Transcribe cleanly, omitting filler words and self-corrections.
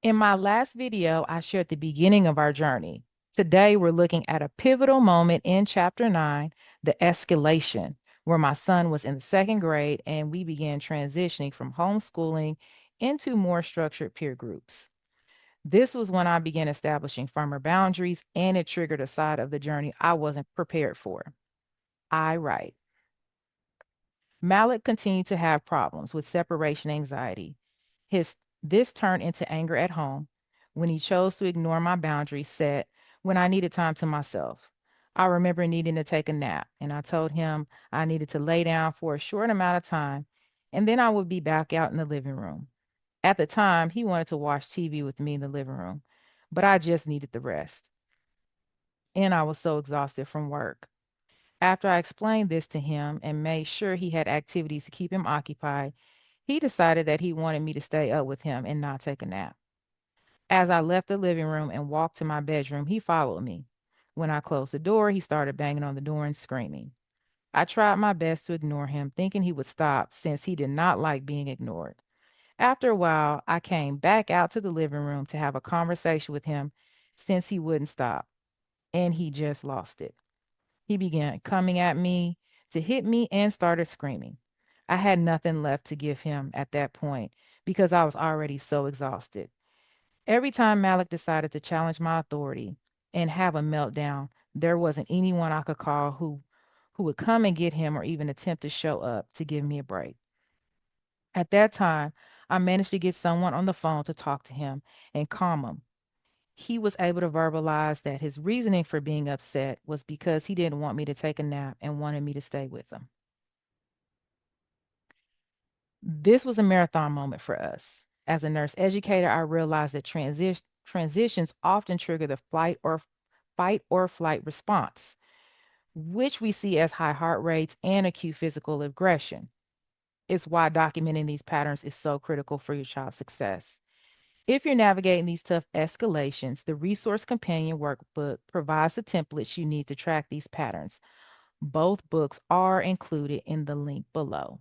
In my last video, I shared the beginning of our journey. Today, we're looking at a pivotal moment in chapter 9, the escalation, where my son was in the second grade and we began transitioning from homeschooling into more structured peer groups. This was when I began establishing firmer boundaries, and it triggered a side of the journey I wasn't prepared for. I write. Malik continued to have problems with separation anxiety. His This turned into anger at home when he chose to ignore my boundaries set when I needed time to myself. I remember needing to take a nap, and I told him I needed to lay down for a short amount of time, and then I would be back out in the living room. At the time, he wanted to watch TV with me in the living room, but I just needed the rest, and I was so exhausted from work. After I explained this to him and made sure he had activities to keep him occupied, he decided that he wanted me to stay up with him and not take a nap. As I left the living room and walked to my bedroom, he followed me. When I closed the door, he started banging on the door and screaming. I tried my best to ignore him, thinking he would stop since he did not like being ignored. After a while, I came back out to the living room to have a conversation with him since he wouldn't stop, and he just lost it. He began coming at me to hit me and started screaming. I had nothing left to give him at that point because I was already so exhausted. Every time Malik decided to challenge my authority and have a meltdown, there wasn't anyone I could call who would come and get him or even attempt to show up to give me a break. At that time, I managed to get someone on the phone to talk to him and calm him. He was able to verbalize that his reasoning for being upset was because he didn't want me to take a nap and wanted me to stay with him. This was a marathon moment for us. As a nurse educator, I realized that transitions often trigger the fight or flight response, which we see as high heart rates and acute physical aggression. It's why documenting these patterns is so critical for your child's success. If you're navigating these tough escalations, the Resource Companion Workbook provides the templates you need to track these patterns. Both books are included in the link below.